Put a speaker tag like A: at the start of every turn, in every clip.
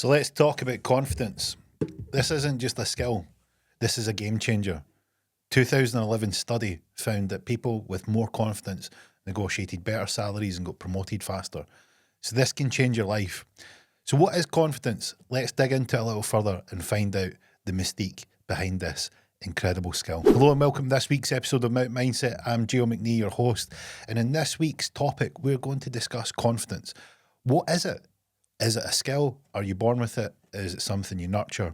A: So let's talk about confidence. This isn't just a skill, this is a game changer. 2011 study found that people with more confidence negotiated better salaries and got promoted faster. So this can change your life. So what is confidence? Let's dig into it a little further and find out the mystique behind this incredible skill. Hello and welcome to this week's episode of Mount Mindset. I'm Gio McNee, your host. And in this week's topic, we're going to discuss confidence. What is it? Is it a skill? Are you born with it? Is it something you nurture?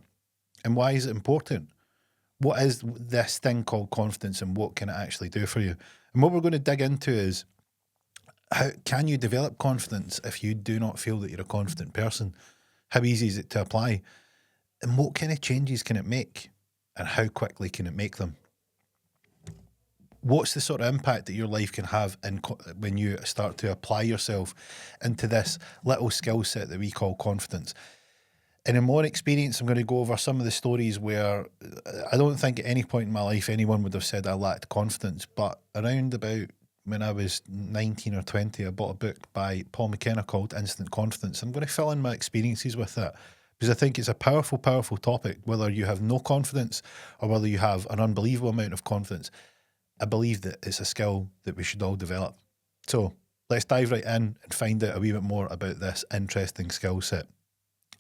A: And why is it important? What is this thing called confidence and what can it actually do for you? And what we're going to dig into is how can you develop confidence if you do not feel that you're a confident person? How easy is it to apply? And what kind of changes can it make? And how quickly can it make them? What's the sort of impact that your life can have when you start to apply yourself into this little skill set that we call confidence? And in my experience, I'm going to go over some of the stories where I don't think at any point in my life anyone would have said I lacked confidence, but around about when I was 19 or 20, I bought a book by Paul McKenna called Instant Confidence. I'm going to fill in my experiences with that because I think it's a powerful, powerful topic, whether you have no confidence or whether you have an unbelievable amount of confidence. I believe that it's a skill that we should all develop. So let's dive right in and find out a wee bit more about this interesting skill set.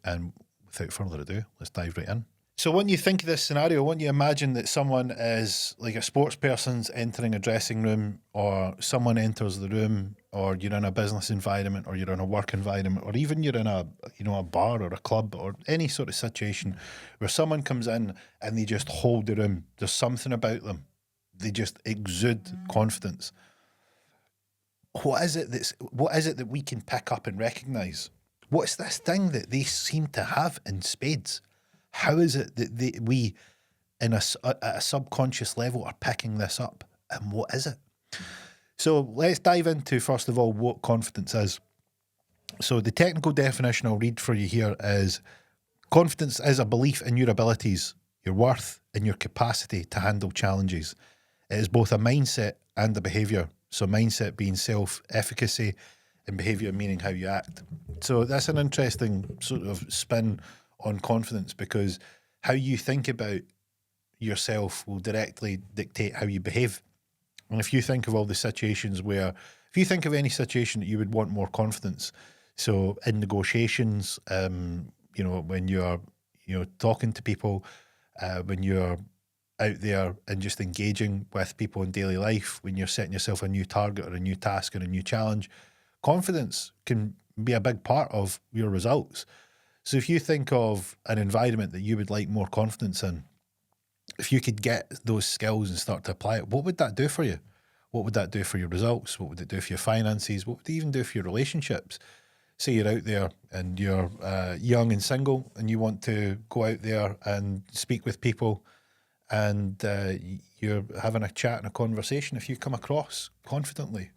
A: And without further ado, let's dive right in. So when you think of this scenario, when you imagine that someone is like a sports person's entering a dressing room, or someone enters the room, or you're in a business environment, or you're in a work environment, or even you're in a bar or a club or any sort of situation where someone comes in and they just hold the room. There's something about them. They just exude confidence. What is it that we can pick up and recognise? What's this thing that they seem to have in spades? How is it that we, at a subconscious level, are picking this up? And what is it? So let's dive into, first of all, what confidence is. So the technical definition I'll read for you here is: confidence is a belief in your abilities, your worth, and your capacity to handle challenges. It is both a mindset and a behaviour. So mindset being self-efficacy and behaviour meaning how you act. So that's an interesting sort of spin on confidence, because how you think about yourself will directly dictate how you behave. And if you think of all the situations if you think of any situation that you would want more confidence, so in negotiations, when you're, talking to people, when you're out there and just engaging with people in daily life, when you're setting yourself a new target or a new task or a new challenge, confidence can be a big part of your results. So if you think of an environment that you would like more confidence in, if you could get those skills and start to apply it, what would that do for you? What would that do for your results? What would it do for your finances? What would it even do for your relationships? Say you're out there and you're young and single and you want to go out there and speak with people, and you're having a chat and a conversation. If you come across confidently,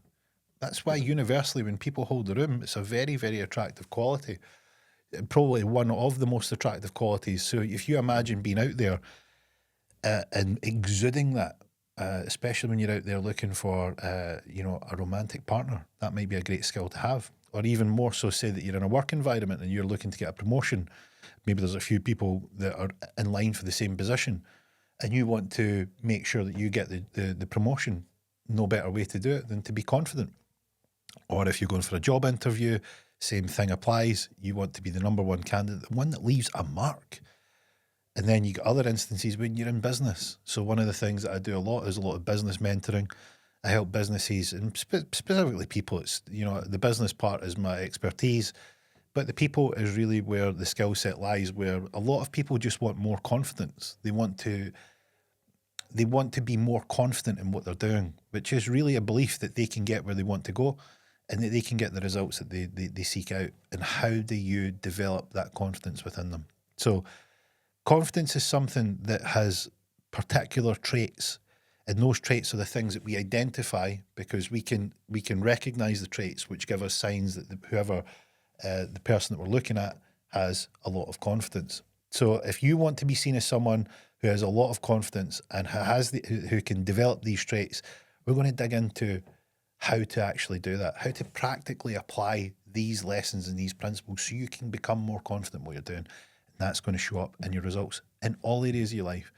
A: that's why universally when people hold the room, it's a very, very attractive quality. Probably one of the most attractive qualities. So if you imagine being out there and exuding that, especially when you're out there looking for, a romantic partner, that might be a great skill to have. Or even more so, say that you're in a work environment and you're looking to get a promotion. Maybe there's a few people that are in line for the same position and you want to make sure that you get the promotion. No better way to do it than to be confident. Or if you're going for a job interview, same thing applies. You want to be the number one candidate, the one that leaves a mark. And then you get other instances when you're in business. So one of the things that I do a lot is a lot of business mentoring. I help businesses, and specifically people. It's, the business part is my expertise, but the people is really where the skill set lies, where a lot of people just want more confidence. They want to be more confident in what they're doing, which is really a belief that they can get where they want to go and that they can get the results that they seek out. And how do you develop that confidence within them? So confidence is something that has particular traits, and those traits are the things that we identify because we can recognize the traits which give us signs that the person that we're looking at has a lot of confidence. So if you want to be seen as someone who has a lot of confidence and who can develop these traits, we're going to dig into how to actually do that, how to practically apply these lessons and these principles so you can become more confident in what you're doing. And that's going to show up in your results in all areas of your life.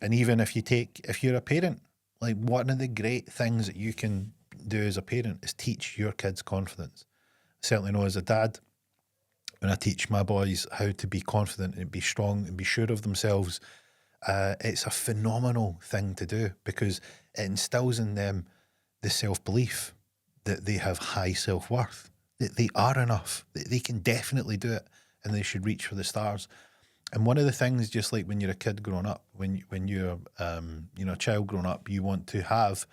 A: And even if you're a parent, like one of the great things that you can do as a parent is teach your kids confidence. I certainly know as a dad, when I teach my boys how to be confident and be strong and be sure of themselves, it's a phenomenal thing to do because it instills in them the self-belief that they have high self-worth, that they are enough, that they can definitely do it and they should reach for the stars. And one of the things, just like when you're a kid growing up, when you're a child growing up, you want to have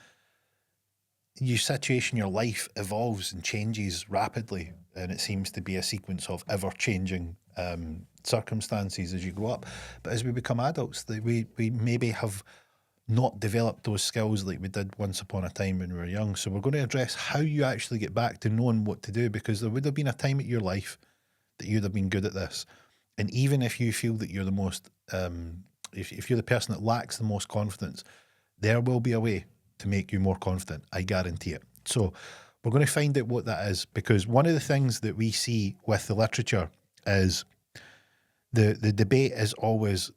A: your situation, your life evolves and changes rapidly, and it seems to be a sequence of ever-changing circumstances as you grow up. But as we become adults, we maybe have not developed those skills like we did once upon a time when we were young. So we're going to address how you actually get back to knowing what to do, because there would have been a time in your life that you'd have been good at this. And even if you feel that you're the most, if you're the person that lacks the most confidence, there will be a way to make you more confident. I guarantee it. So we're going to find out what that is, because one of the things that we see with the literature is the debate is always,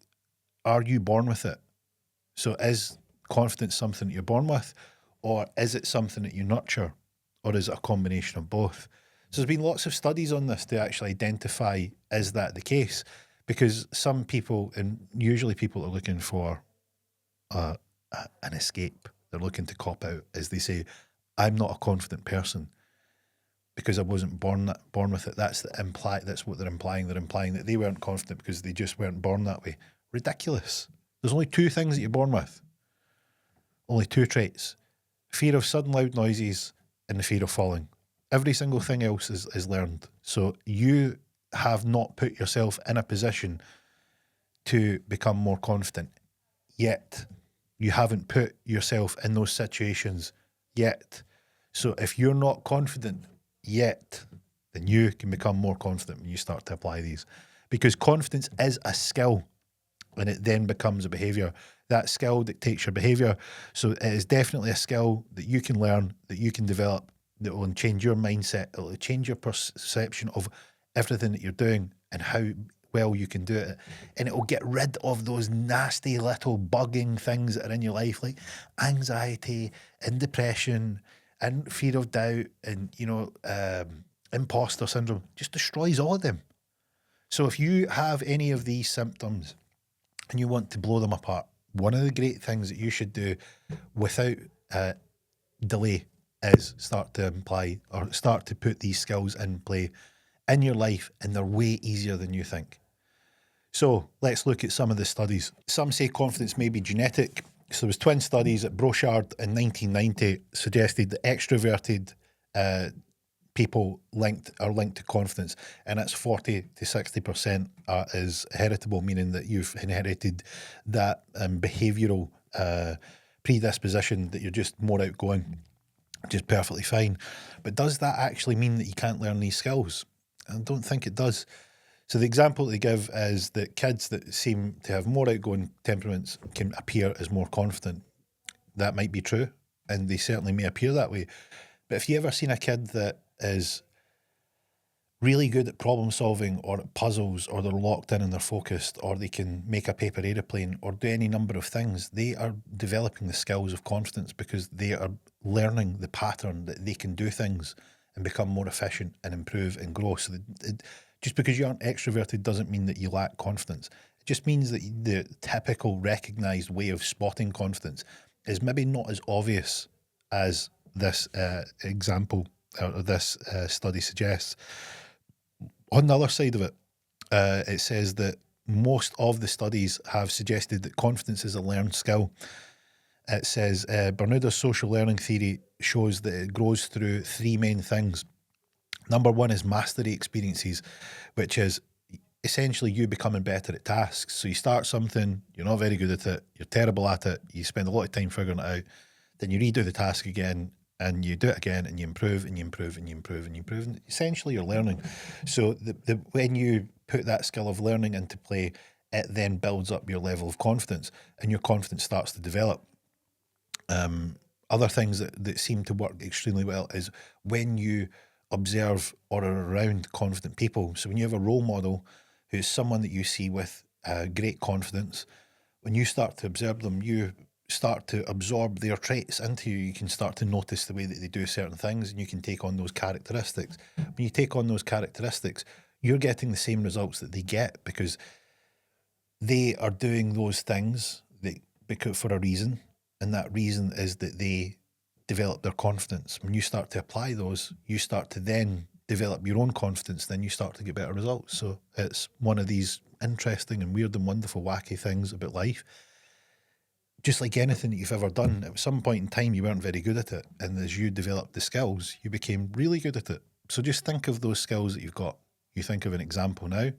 A: are you born with it? So is confidence something that you're born with, or is it something that you nurture, or is it a combination of both? So there's been lots of studies on this to actually identify, is that the case? Because some people, and usually people are looking for an escape. They're looking to cop out, as they say, I'm not a confident person because I wasn't born with it. That's what they're implying. They're implying that they weren't confident because they just weren't born that way. Ridiculous. There's only two things that you're born with. Only two traits. Fear of sudden loud noises and the fear of falling. Every single thing else is learned. So you have not put yourself in a position to become more confident yet. You haven't put yourself in those situations yet. So if you're not confident yet, then you can become more confident when you start to apply these. Because confidence is a skill, and it then becomes a behaviour. That skill dictates your behaviour. So it is definitely a skill that you can learn, that you can develop, that will change your mindset. It will change your perception of everything that you're doing and how well you can do it. And it will get rid of those nasty little bugging things that are in your life, like anxiety and depression and fear of doubt and, imposter syndrome. Just destroys all of them. So if you have any of these symptoms and you want to blow them apart, one of the great things that you should do without delay is start to put these skills in play in your life, and they're way easier than you think. So let's look at some of the studies. Some say confidence may be genetic. So there was twin studies at Brochard in 1990 suggested that extroverted people are linked to confidence, and that's 40 to 60% is heritable, meaning that you've inherited that behavioural predisposition that you're just more outgoing, which is perfectly fine. But does that actually mean that you can't learn these skills? I don't think it does. So the example they give is that kids that seem to have more outgoing temperaments can appear as more confident. That might be true, and they certainly may appear that way. But if you ever seen a kid that is really good at problem solving or at puzzles, or they're locked in and they're focused, or they can make a paper aeroplane or do any number of things, they are developing the skills of confidence because they are learning the pattern that they can do things and become more efficient and improve and grow. So just because you aren't extroverted doesn't mean that you lack confidence. It just means that the typical recognised way of spotting confidence is maybe not as obvious as this example or this study suggests. On the other side of it, it says that most of the studies have suggested that confidence is a learned skill. It says Bermuda's social learning theory shows that it grows through three main things. Number one is mastery experiences, which is essentially you becoming better at tasks. So you start something, you're not very good at it, you're terrible at it, you spend a lot of time figuring it out, then you redo the task again, and you do it again, and you improve and you improve and you improve and you improve. And essentially, you're learning. So when you put that skill of learning into play, it then builds up your level of confidence, and your confidence starts to develop. Other things that seem to work extremely well is when you observe or are around confident people. So when you have a role model who's someone that you see with great confidence, when you start to observe them, you start to absorb their traits into you. You can start to notice the way that they do certain things, and you can take on those characteristics. When you take on those characteristics, you're getting the same results that they get because they are doing those things because for a reason, and that reason is that they develop their confidence. When you start to apply those, you start to then develop your own confidence, then you start to get better results. So it's one of these interesting and weird and wonderful, wacky things about life. Just like anything that you've ever done, at some point in time, you weren't very good at it. And as you developed the skills, you became really good at it. So just think of those skills that you've got. You think of an example now.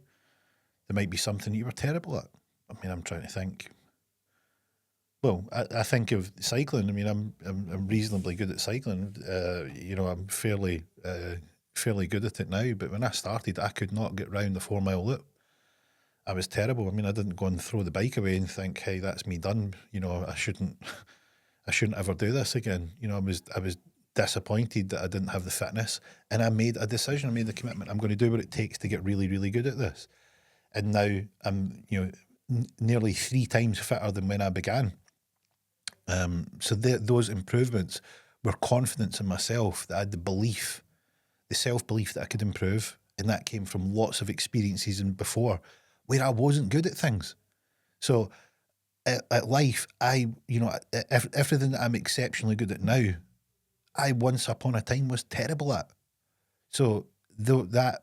A: There might be something you were terrible at. I mean, I'm trying to think. Well, I think of cycling. I mean, I'm reasonably good at cycling. I'm fairly good at it now. But when I started, I could not get round the 4 mile loop. I was terrible. I mean, I didn't go and throw the bike away and think, "Hey, that's me done." I shouldn't ever do this again. I was disappointed that I didn't have the fitness, and I made a decision. I made the commitment. I'm going to do what it takes to get really, really good at this. And now I'm, nearly 3 times fitter than when I began. So those improvements were confidence in myself, that I had the self-belief that I could improve. And that came from lots of experiences and before where I wasn't good at things. So at life, everything that I'm exceptionally good at now, I once upon a time was terrible at. So that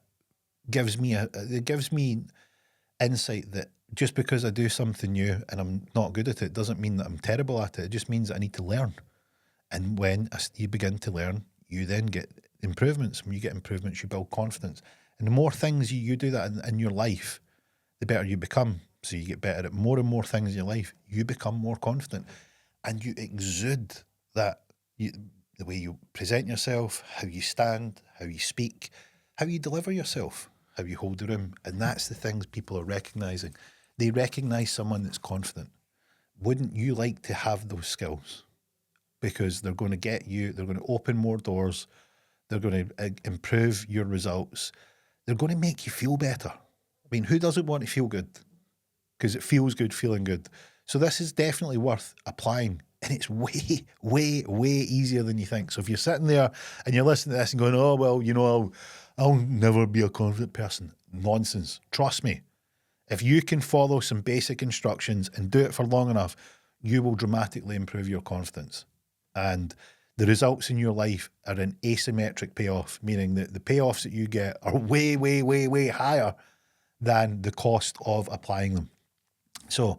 A: gives me insight that just because I do something new and I'm not good at it doesn't mean that I'm terrible at it. It just means that I need to learn. And when you begin to learn, you then get improvements. When you get improvements, you build confidence. And the more things you do that in your life, the better you become. So you get better at more and more things in your life. You become more confident. And you exude that, the way you present yourself, how you stand, how you speak, how you deliver yourself, how you hold the room. And that's the things people are recognising. They recognise someone that's confident. Wouldn't you like to have those skills? Because they're going to they're going to open more doors. They're going to improve your results. They're going to make you feel better. I mean, who doesn't want to feel good? Because it feels good feeling good. So this is definitely worth applying. And it's way, way, way easier than you think. So if you're sitting there and you're listening to this and going, "Oh, well, I'll never be a confident person." Nonsense. Trust me. If you can follow some basic instructions and do it for long enough, you will dramatically improve your confidence. And the results in your life are an asymmetric payoff, meaning that the payoffs that you get are way, way, way, way higher than the cost of applying them. So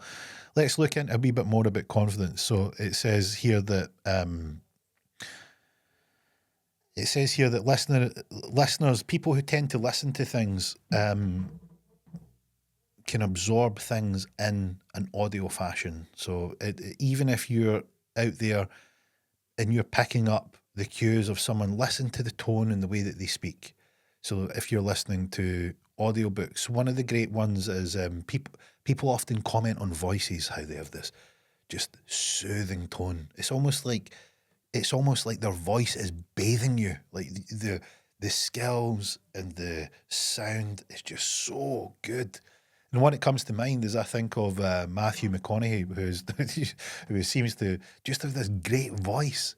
A: let's look into a wee bit more about confidence. So it says here that listeners, people who tend to listen to things, can absorb things in an audio fashion. So even if you're out there and you're picking up the cues of someone, listen to the tone and the way that they speak. So if you're listening to audiobooks, one of the great ones is people often comment on voices, how they have this just soothing tone. It's almost like their voice is bathing you. Like the skills and the sound is just so good. And one that comes to mind is I think of Matthew McConaughey, who seems to just have this great voice.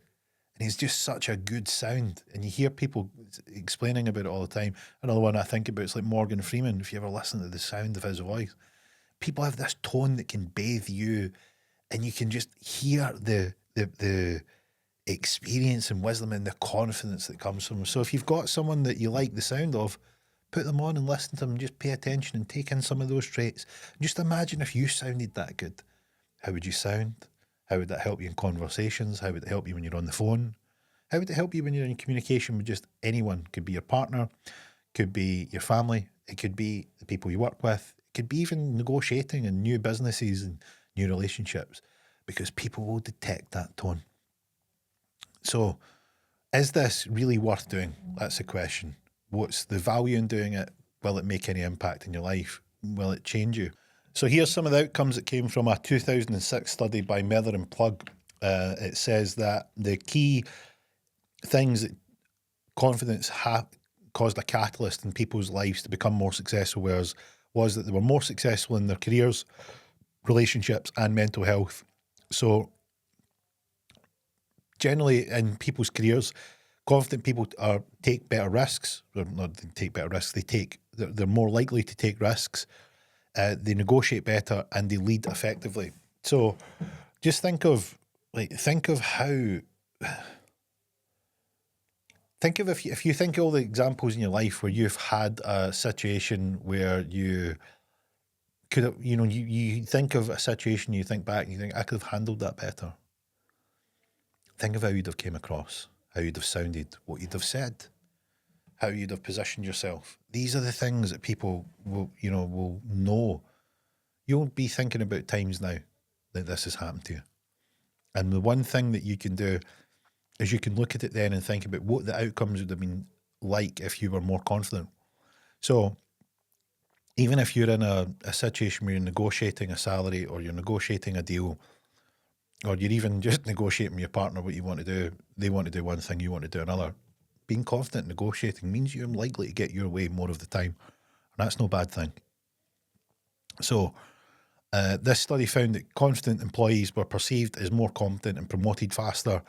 A: And he's just such a good sound. And you hear people explaining about it all the time. Another one I think about is like Morgan Freeman. If you ever listen to the sound of his voice, people have this tone that can bathe you, and you can just hear the experience and wisdom and the confidence that comes from them. So if you've got someone that you like the sound of, put them on and listen to them. Just pay attention and take in some of those traits. Just imagine if you sounded that good. How would you sound? How would that help you in conversations? How would it help you when you're on the phone? How would it help you when you're in communication with just anyone? Could be your partner, could be your family, it could be the people you work with, it could be even negotiating in new businesses and new relationships, because people will detect that tone. So, is this really worth doing? That's the question. What's the value in doing it? Will it make any impact in your life? Will it change you? So here's some of the outcomes that came from a 2006 study by Mather and Plug. It says that the key things that caused a catalyst in people's lives to become more successful, was that they were more successful in their careers, relationships, and mental health. So generally in people's careers, confident people take better risks. Well, not they take better risks. They're more likely to take risks. They negotiate better and they lead effectively. So just think of how. Think of if you think of all the examples in your life where you've had a situation where you could have, you think of a situation, you think back and you think, I could have handled that better. Think of how you'd have came across, how you'd have sounded, what you'd have said, how you'd have positioned yourself. These are the things that people will know. You'll be thinking about times now that this has happened to you. And the one thing that you can do is you can look at it then and think about what the outcomes would have been like if you were more confident. So even if you're in a situation where you're negotiating a salary or you're negotiating a deal, or you're even just negotiating with your partner what you want to do, they want to do one thing, you want to do another. Being confident negotiating means you're likely to get your way more of the time. And that's no bad thing. So this study found that confident employees were perceived as more competent and promoted faster,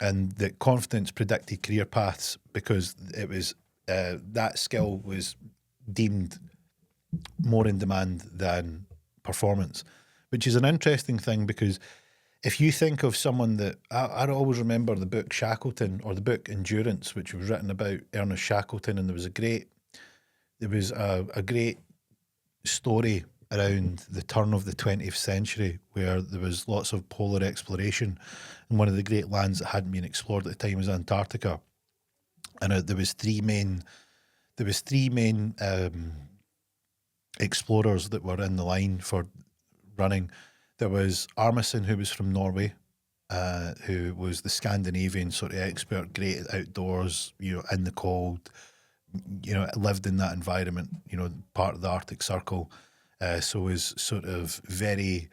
A: and that confidence predicted career paths because it was that skill was deemed more in demand than performance, which is an interesting thing because if you think of someone that I always remember the book Shackleton or the book Endurance, which was written about Ernest Shackleton, and there was a great story around the turn of the 20th century where there was lots of polar exploration, and one of the great lands that hadn't been explored at the time was Antarctica, and there was three main explorers that were in the line for running. There was Armisen, who was from Norway, who was the Scandinavian sort of expert, great at outdoors, in the cold, lived in that environment, part of the Arctic Circle. So was sort of very,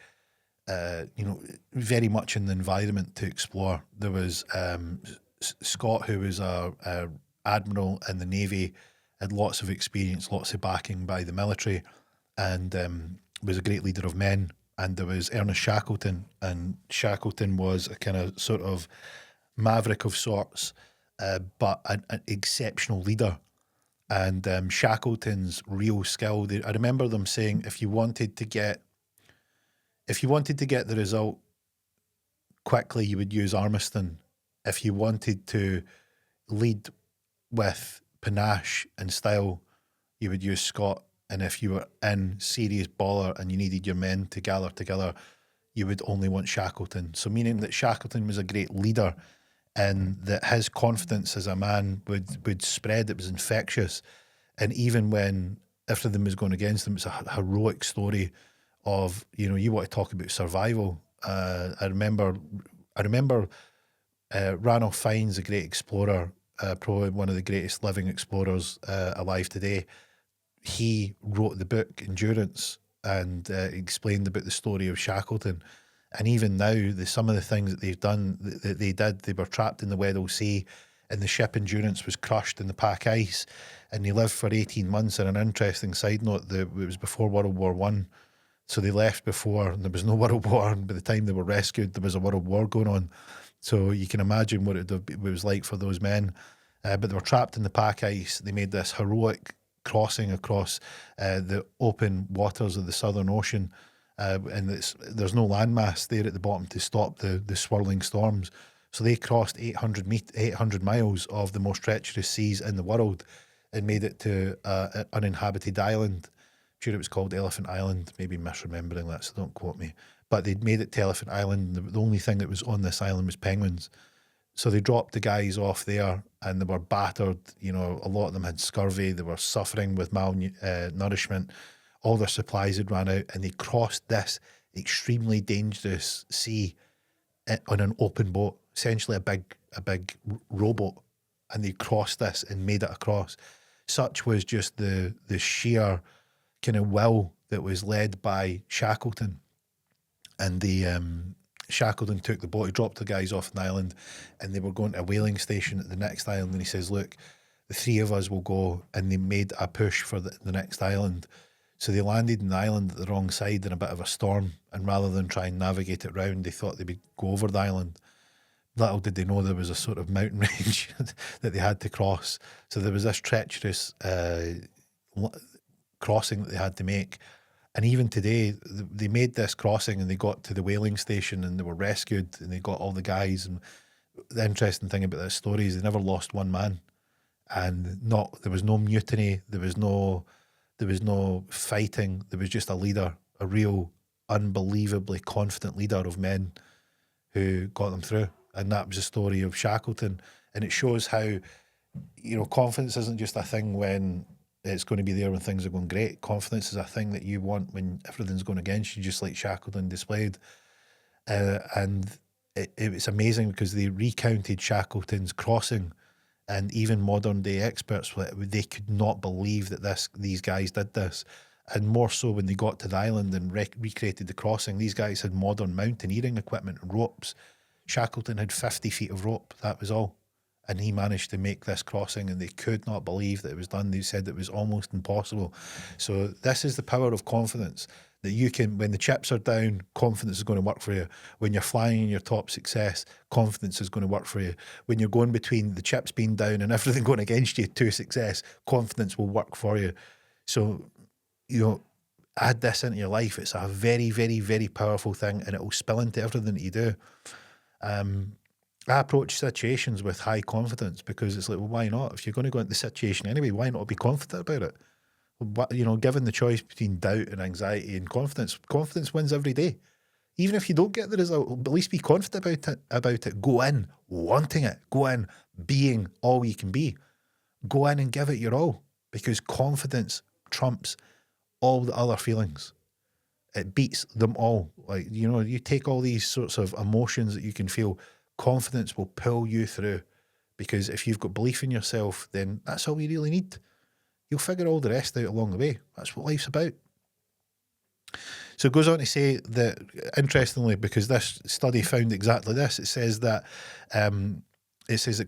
A: very much in the environment to explore. There was Scott, who was a admiral in the Navy, had lots of experience, lots of backing by the military, and was a great leader of men. And there was Ernest Shackleton, and Shackleton was a kind of sort of maverick of sorts, but an exceptional leader. And Shackleton's real skill, I remember them saying, if you wanted to get the result quickly, you would use Armiston. If you wanted to lead with panache and style, you would use Scott. And if you were in serious bother and you needed your men to gather together, you would only want Shackleton. So meaning that Shackleton was a great leader and that his confidence as a man would spread. It was infectious. And even when everything was going against him, it's a heroic story of, you want to talk about survival. I remember Ranulph Fiennes, a great explorer, probably one of the greatest living explorers alive today. He wrote the book Endurance and explained about the story of Shackleton. And even now, some of the things that they've done, that they were trapped in the Weddell Sea, and the ship Endurance was crushed in the pack ice, and they lived for 18 months. And an interesting side note, it was before World War One, so they left before, and there was no World War. And by the time they were rescued, there was a World War going on. So you can imagine what it was like for those men. But they were trapped in the pack ice. They made this heroic crossing across the open waters of the Southern Ocean, and there's no landmass there at the bottom to stop the swirling storms. So they crossed 800 miles of the most treacherous seas in the world and made it to an uninhabited island. I'm sure it was called Elephant Island, maybe misremembering that, so don't quote me. But they'd made it to Elephant Island. The only thing that was on this island was penguins. So they dropped the guys off there and they were battered. A lot of them had scurvy. They were suffering with malnourishment. All their supplies had run out, and they crossed this extremely dangerous sea on an open boat, essentially a big rowboat, and they crossed this and made it across. Such was just the sheer kind of will that was led by Shackleton. And Shackleton took the boat, he dropped the guys off an island, and they were going to a whaling station at the next island, and he says, look, the three of us will go, and they made a push for the next island. So they landed in the island at the wrong side in a bit of a storm, and rather than try and navigate it round, they thought they would go over the island. Little did they know there was a sort of mountain range that they had to cross. So there was this treacherous crossing that they had to make. And even today, they made this crossing and they got to the whaling station and they were rescued and they got all the guys. And the interesting thing about this story is they never lost one man, and there was no mutiny, there was no fighting. There was just a leader, a real, unbelievably confident leader of men who got them through. And that was the story of Shackleton. And it shows how, confidence isn't just a thing when it's going to be there when things are going great. Confidence is a thing that you want when everything's going against you, just like Shackleton displayed. And it's amazing because they recounted Shackleton's crossing, and even modern day experts, they could not believe that these guys did this. And more so when they got to the island and recreated the crossing, these guys had modern mountaineering equipment and ropes. Shackleton had 50 feet of rope, that was all. And he managed to make this crossing, and they could not believe that it was done. They said it was almost impossible. So this is the power of confidence, that you can, when the chips are down, confidence is going to work for you. When you're flying in your top success, confidence is going to work for you. When you're going between the chips being down and everything going against you to success, confidence will work for you. So, add this into your life. It's a very, very, very powerful thing, and it will spill into everything that you do. I approach situations with high confidence because it's like, well, why not? If you're going to go into the situation anyway, why not be confident about it? Given the choice between doubt and anxiety and confidence wins every day. Even if you don't get the result, at least be confident about it. Go in wanting it. Go in being all you can be. Go in and give it your all, because confidence trumps all the other feelings. It beats them all. Like, you take all these sorts of emotions that you can feel, confidence will pull you through, because if you've got belief in yourself, then that's all you really need. You'll figure all the rest out along the way. That's what life's about. So it goes on to say that, interestingly, because this study found exactly this, it says that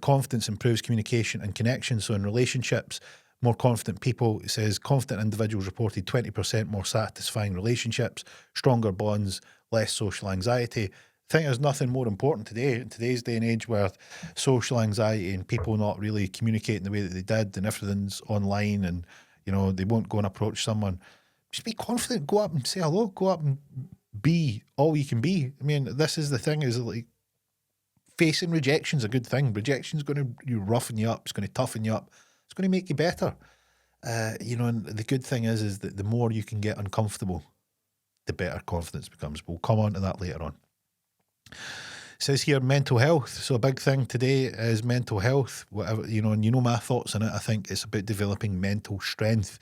A: confidence improves communication and connection. So in relationships, more confident people, it says confident individuals reported 20% more satisfying relationships, stronger bonds, less social anxiety. I think there's nothing more important today, in today's day and age, where social anxiety and people not really communicating the way that they did, and everything's online, and they won't go and approach someone. Just be confident, go up and say hello, go up and be all you can be. I mean, this is the thing, is like, facing rejection's a good thing. Rejection's going to roughen you up, it's going to toughen you up, it's going to make you better. And the good thing is that the more you can get uncomfortable, the better confidence becomes. We'll come on to that later on. It says here mental health. So a big thing today is mental health. Whatever, and my thoughts on it. I think it's about developing mental strength.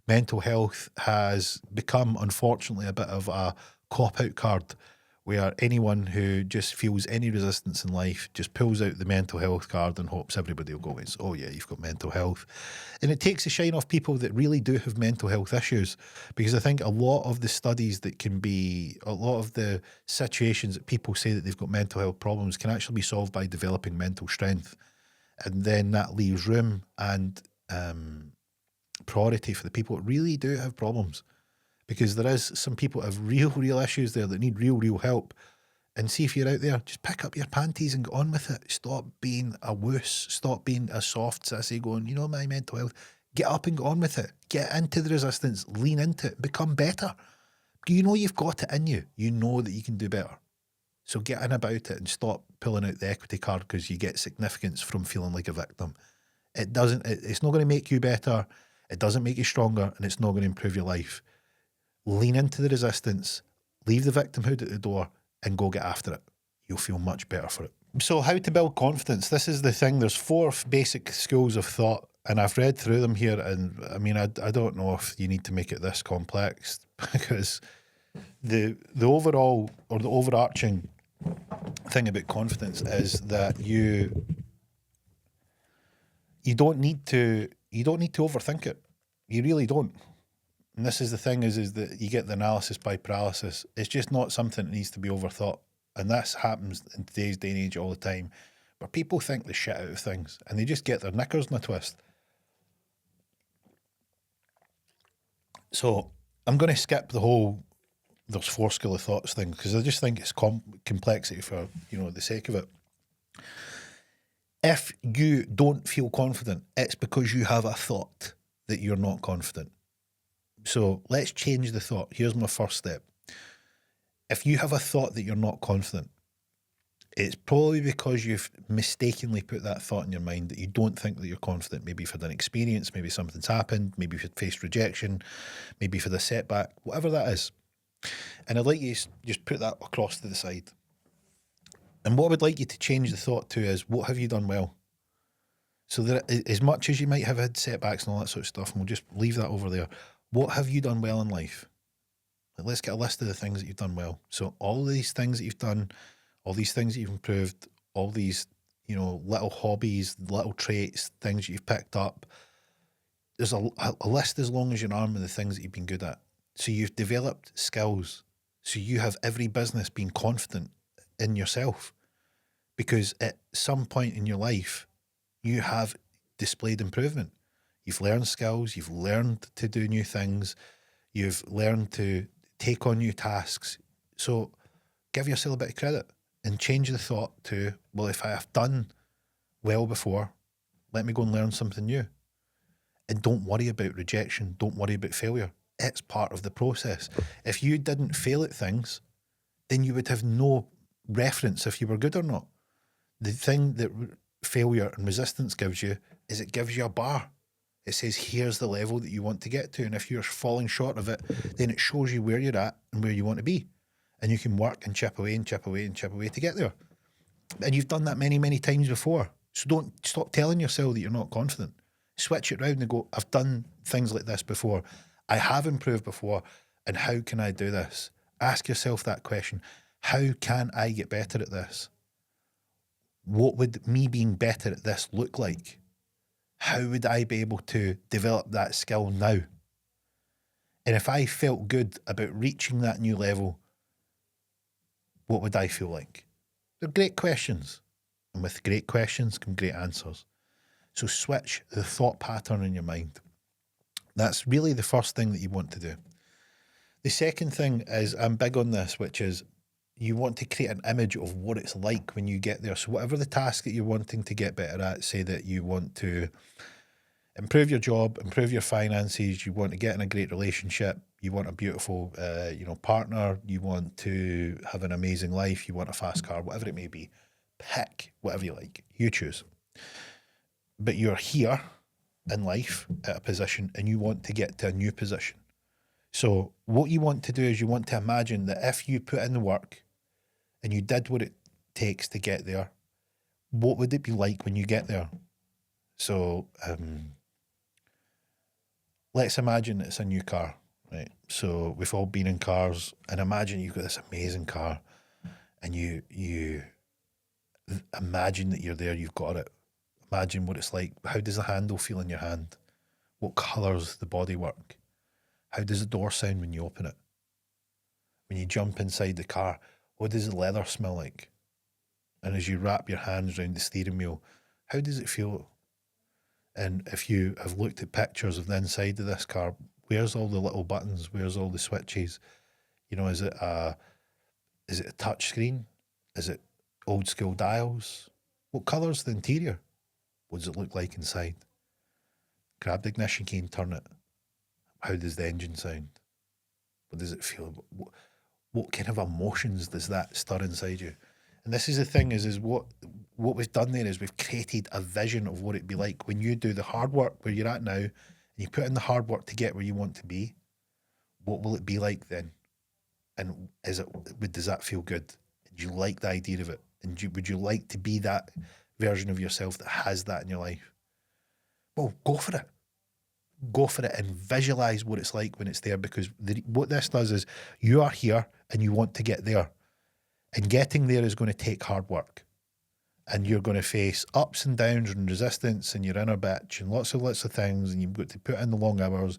A: Mental health has become, unfortunately, a bit of a cop-out card, where anyone who just feels any resistance in life just pulls out the mental health card and hopes everybody will go and say, oh yeah, you've got mental health. And it takes the shine off people that really do have mental health issues, because I think a lot of the studies a lot of the situations that people say that they've got mental health problems can actually be solved by developing mental strength. And then that leaves room and priority for the people that really do have problems. Because there is some people that have real issues there that need real help. And see, if you're out there, just pick up your panties and get on with it. Stop being a wuss. Stop being a soft sissy going, my mental health. Get up and get on with it. Get into the resistance. Lean into it. Become better. You've got it in you. You know that you can do better. So get in about it and stop pulling out the equity card because you get significance from feeling like a victim. It's not going to make you better. It doesn't make you stronger, and it's not going to improve your life. Lean into the resistance, leave the victimhood at the door, and go get after it. You'll feel much better for it. So how to build confidence? This is the thing. There's 4 basic schools of thought, and I've read through them here, and I mean, I don't know if you need to make it this complex, because the overall, or the overarching thing about confidence is that you don't need to overthink it. You really don't. And this is the thing, is that you get the analysis by paralysis. It's just not something that needs to be overthought. And this happens in today's day and age all the time, where people think the shit out of things and they just get their knickers in a twist. So I'm going to skip the whole there's four school of thoughts thing because I just think it's complexity for, the sake of it. If you don't feel confident, it's because you have a thought that you're not confident. So let's change the thought. Here's my first step. If you have a thought that you're not confident, it's probably because you've mistakenly put that thought in your mind that you don't think that you're confident. Maybe you've had an experience, maybe something's happened, maybe you've faced rejection, maybe you've had a setback, whatever that is. And I'd like you to just put that across to the side. And what I would like you to change the thought to is, what have you done well? So that as much as you might have had setbacks and all that sort of stuff, and we'll just leave that over there, what have you done well in life? Like, let's get a list of the things that you've done well. So all these things that you've done, all these things that you've improved, all these, little hobbies, little traits, things you've picked up. There's a list as long as your arm of the things that you've been good at. So you've developed skills. So you have every business being confident in yourself, because at some point in your life, you have displayed improvement. You've learned skills, you've learned to do new things, you've learned to take on new tasks. So give yourself a bit of credit and change the thought to, well, if I have done well before, let me go and learn something new. And don't worry about rejection. Don't worry about failure. It's part of the process. If you didn't fail at things, then you would have no reference if you were good or not. The thing that failure and resistance gives you is it gives you a bar. It says, here's the level that you want to get to. And if you're falling short of it, then it shows you where you're at and where you want to be. And you can work and chip away and chip away and chip away to get there. And you've done that many, many times before. So don't stop telling yourself that you're not confident. Switch it around and go, I've done things like this before. I have improved before. And how can I do this? Ask yourself that question. How can I get better at this? What would me being better at this look like? How would I be able to develop that skill now? And if I felt good about reaching that new level, what would I feel like? They're great questions. And with great questions come great answers. So switch the thought pattern in your mind. That's really the first thing that you want to do. The second thing is, I'm big on this, which is you want to create an image of what it's like when you get there. So whatever the task that you're wanting to get better at, say that you want to improve your job, improve your finances, you want to get in a great relationship, you want a beautiful, partner, you want to have an amazing life, you want a fast car, whatever it may be. Pick whatever you like. You choose. But you're here in life at a position and you want to get to a new position. So what you want to do is you want to imagine that if you put in the work and you did what it takes to get there, what would it be like when you get there? So let's imagine it's a new car, right? So we've all been in cars, and imagine you've got this amazing car and you imagine that you're there, you've got it. Imagine what it's like. How does the handle feel in your hand? What colours the bodywork? How does the door sound when you open it? When you jump inside the car, what does the leather smell like? And as you wrap your hands around the steering wheel, how does it feel? And if you have looked at pictures of the inside of this car, where's all the little buttons? Where's all the switches? Is it a touch screen? Is it old school dials? What colour's the interior? What does it look like inside? Grab the ignition key and turn it. How does the engine sound? What does it feel? What kind of emotions does that stir inside you? And this is the thing is what we've done there is we've created a vision of what it'd be like when you do the hard work where you're at now and you put in the hard work to get where you want to be. What will it be like then? And does that feel good? Do you like the idea of it? And would you like to be that version of yourself that has that in your life? Well, go for it. Go for it and visualize what it's like when it's there, because what this does is you are here and you want to get there. And getting there is going to take hard work. And you're going to face ups and downs and resistance and your inner bitch and lots of things. And you've got to put in the long hours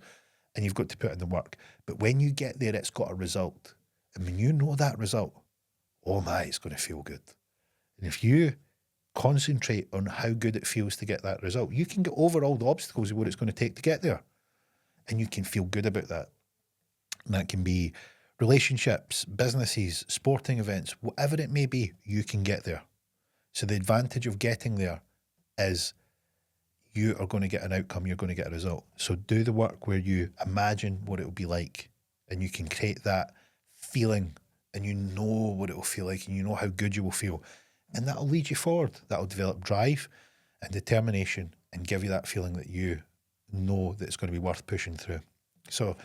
A: and you've got to put in the work. But when you get there, it's got a result. And when you know that result, oh my, it's going to feel good. And if you concentrate on how good it feels to get that result, you can get over all the obstacles of what it's going to take to get there. And you can feel good about that. And that can be relationships, businesses, sporting events, whatever it may be, you can get there. So the advantage of getting there is you are going to get an outcome, you're going to get a result. So do the work where you imagine what it will be like, and you can create that feeling, and you know what it will feel like, and you know how good you will feel. And that'll lead you forward. That'll develop drive and determination and give you that feeling that you know that it's going to be worth pushing through. So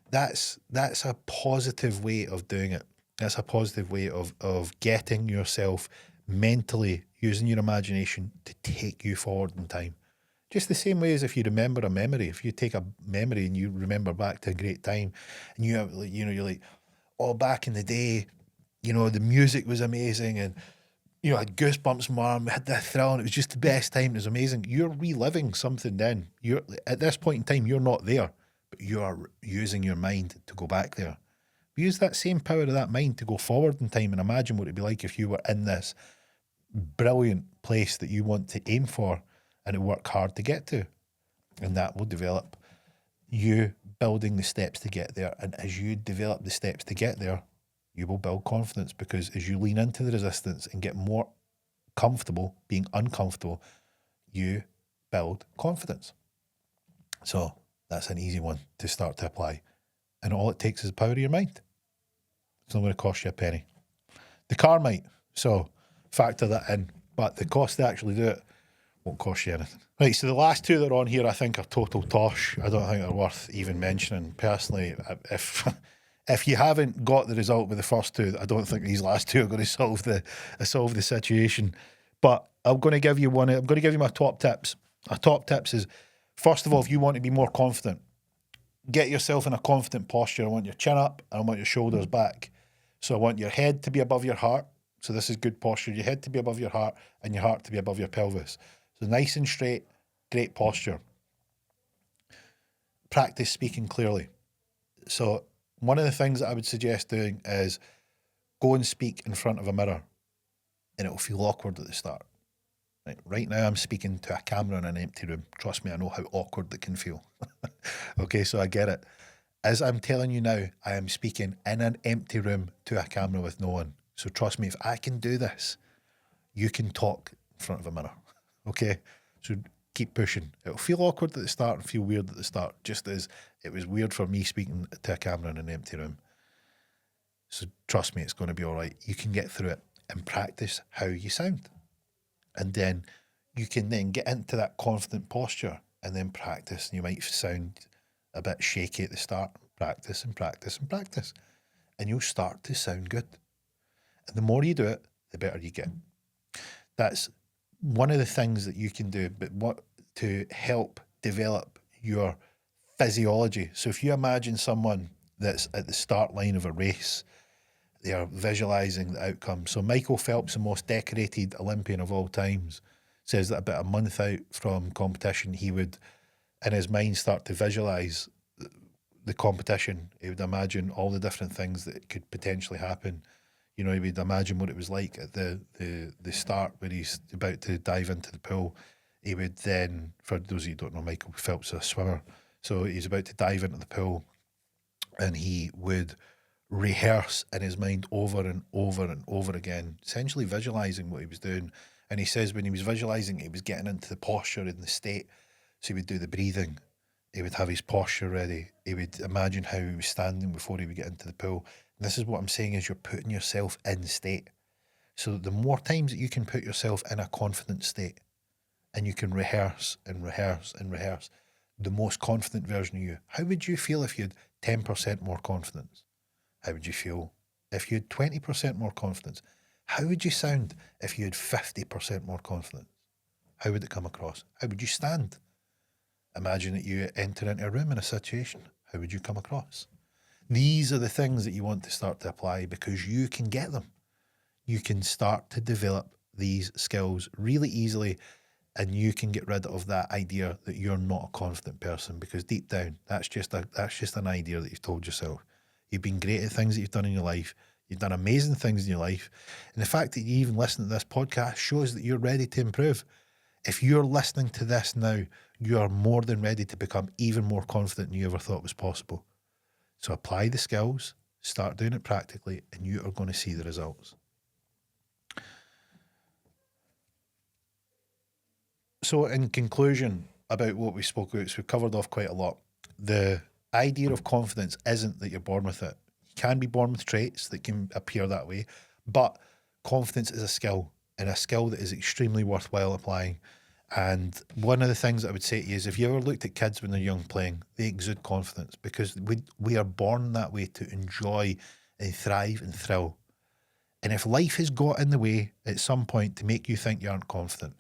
A: that's a positive way of doing it. That's a positive way of getting yourself mentally using your imagination to take you forward in time. Just the same way as if you remember a memory. If you take a memory and you remember back to a great time, and you have, you're like, oh, back in the day, the music was amazing, and I had goosebumps in my arm, I had that thrill, and it was just the best time. It was amazing. You're reliving something. Then you're at this point in time, you're not there, but you are using your mind to go back there. Use that same power of that mind to go forward in time and imagine what it'd be like if you were in this brilliant place that you want to aim for and work hard to get to. And that will develop you building the steps to get there. And as you develop the steps to get there, you will build confidence, because as you lean into the resistance and get more comfortable being uncomfortable, you build confidence. So that's an easy one to start to apply. And all it takes is the power of your mind. It's not going to cost you a penny. The car might, so factor that in. But the cost to actually do it won't cost you anything. Right, so the last two that are on here I think are total tosh. I don't think they're worth even mentioning. Personally, if you haven't got the result with the first two, I don't think these last two are going to solve the situation. But I'm going to give you one. I'm going to give you my top tips. My top tips is, first of all, if you want to be more confident, get yourself in a confident posture. I want your chin up and I want your shoulders back. So I want your head to be above your heart. So this is good posture. Your head to be above your heart and your heart to be above your pelvis. So nice and straight, great posture. Practice speaking clearly. So one of the things that I would suggest doing is go and speak in front of a mirror, and it'll feel awkward at the start. Right now I'm speaking to a camera in an empty room. Trust me, I know how awkward it can feel. Okay, so I get it. As I'm telling you now, I am speaking in an empty room to a camera with no one. So trust me, if I can do this, you can talk in front of a mirror. Okay? So keep pushing. It'll feel awkward at the start and feel weird at the start, just as it was weird for me speaking to a camera in an empty room. So trust me, it's going to be all right. You can get through it, and practice how you sound. And then you can then get into that confident posture and then practice. And you might sound a bit shaky at the start. Practice and practice and practice. And you'll start to sound good. And the more you do it, the better you get. That's one of the things that you can do, but what to help develop your physiology. So if you imagine someone that's at the start line of a race, they are visualizing the outcome. So Michael Phelps, the most decorated Olympian of all times, says that about a month out from competition, he would, in his mind, start to visualize the competition. He would imagine all the different things that could potentially happen. He would imagine what it was like at the start when he's about to dive into the pool. He would then, for those of you who don't know, Michael Phelps is a swimmer. So he's about to dive into the pool, and he would rehearse in his mind over and over and over again, essentially visualizing what he was doing. And he says when he was visualizing, he was getting into the posture and the state. So he would do the breathing. He would have his posture ready. He would imagine how he was standing before he would get into the pool. And this is what I'm saying is you're putting yourself in state. So the more times that you can put yourself in a confident state, and you can rehearse and rehearse and rehearse the most confident version of you. How would you feel if you had 10% more confidence? How would you feel if you had 20% more confidence? How would you sound if you had 50% more confidence? How would it come across? How would you stand? Imagine that you enter into a room in a situation. How would you come across? These are the things that you want to start to apply, because you can get them. You can start to develop these skills really easily, and you can get rid of that idea that you're not a confident person, because deep down, that's just an idea that you've told yourself. You've been great at things that you've done in your life. You've done amazing things in your life. And the fact that you even listen to this podcast shows that you're ready to improve. If you're listening to this now, you are more than ready to become even more confident than you ever thought was possible. So apply the skills, start doing it practically, and you are going to see the results. So in conclusion about what we spoke about, so we've covered off quite a lot. The idea of confidence isn't that you're born with it. You can be born with traits that can appear that way, but confidence is a skill, and a skill that is extremely worthwhile applying. And one of the things that I would say to you is, if you ever looked at kids when they're young playing, they exude confidence because we are born that way, to enjoy and thrive and thrill. And if life has got in the way at some point to make you think you aren't confident,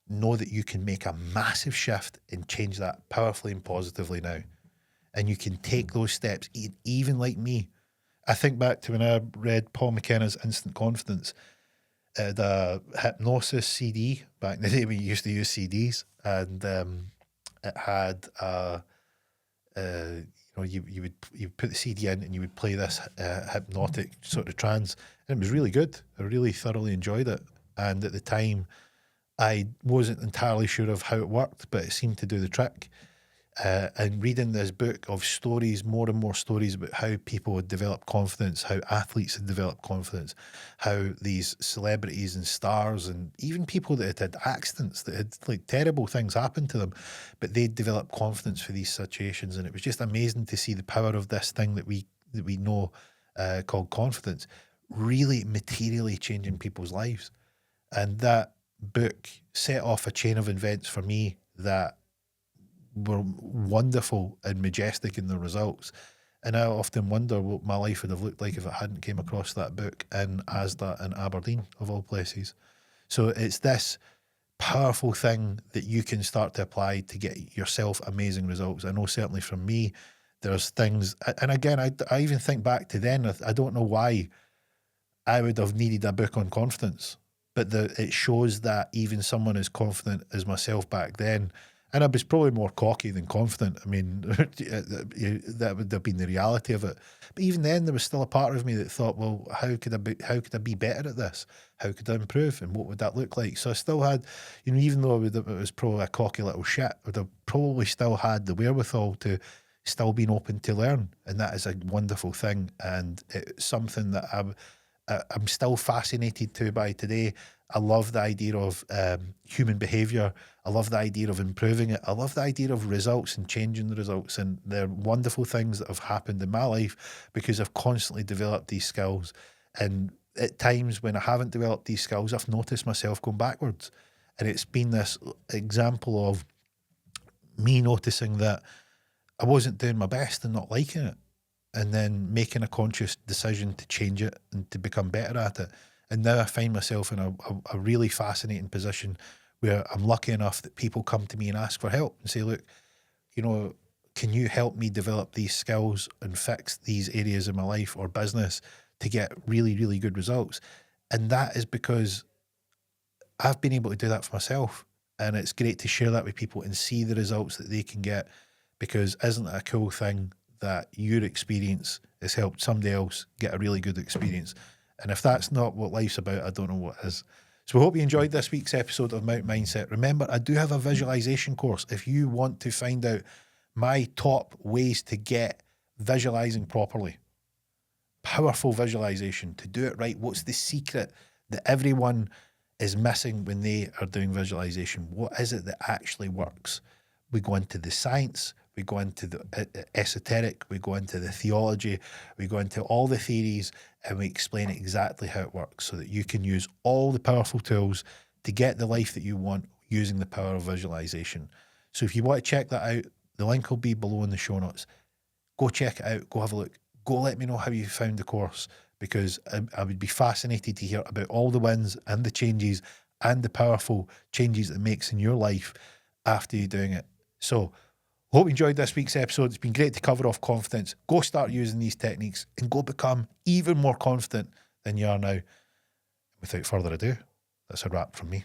A: know that you can make a massive shift and change that powerfully and positively now. And you can take those steps, even like me. I think back to when I read Paul McKenna's Instant Confidence, the hypnosis CD back in the day. We used to use CDs, and it had you would put the CD in and you would play this hypnotic sort of trance, and it was really good. I really thoroughly enjoyed it, and at the time I wasn't entirely sure of how it worked, but it seemed to do the trick. And reading this book of stories, more and more stories about how people had developed confidence, how athletes had developed confidence, how these celebrities and stars and even people that had accidents, that had like terrible things happen to them, but they'd developed confidence for these situations. And it was just amazing to see the power of this thing that we know called confidence really materially changing people's lives. And that book set off a chain of events for me that were wonderful and majestic in the results. And I often wonder what my life would have looked like if it hadn't came across that book in Asda in Aberdeen, of all places. So it's this powerful thing that you can start to apply to get yourself amazing results. I know certainly from me, there's things, and again, I even think back to then, I don't know why I would have needed a book on confidence, but it shows that even someone as confident as myself back then, and I was probably more cocky than confident. I mean, that would have been the reality of it. But even then, there was still a part of me that thought, well, how could I be better at this? How could I improve? And what would that look like? So I still had, even though it was probably a cocky little shit, I would have probably still had the wherewithal to still being open to learn. And that is a wonderful thing. And it's something that I'm still fascinated by today. I love the idea of human behaviour. I love the idea of improving it. I love the idea of results and changing the results. And they're wonderful things that have happened in my life because I've constantly developed these skills. And at times when I haven't developed these skills, I've noticed myself going backwards. And it's been this example of me noticing that I wasn't doing my best and not liking it, and then making a conscious decision to change it and to become better at it. And now I find myself in a really fascinating position where I'm lucky enough that people come to me and ask for help and say, look, can you help me develop these skills and fix these areas of my life or business to get really, really good results? And that is because I've been able to do that for myself. And it's great to share that with people and see the results that they can get, because isn't it a cool thing that your experience has helped somebody else get a really good experience? And if that's not what life's about, I don't know what is. So we hope you enjoyed this week's episode of Mount Mindset. Remember, I do have a visualization course. If you want to find out my top ways to get visualizing properly, powerful visualization, to do it right, what's the secret that everyone is missing when they are doing visualization? What is it that actually works? We go into the science, we go into the esoteric, we go into the theology, we go into all the theories, and we explain exactly how it works so that you can use all the powerful tools to get the life that you want using the power of visualization. So if you want to check that out, the link will be below in the show notes. Go check it out, go have a look, go let me know how you found the course, because I would be fascinated to hear about all the wins and the changes and the powerful changes it makes in your life after you're doing it. So hope you enjoyed this week's episode. It's been great to cover off confidence. Go start using these techniques and go become even more confident than you are now. Without further ado, that's a wrap from me.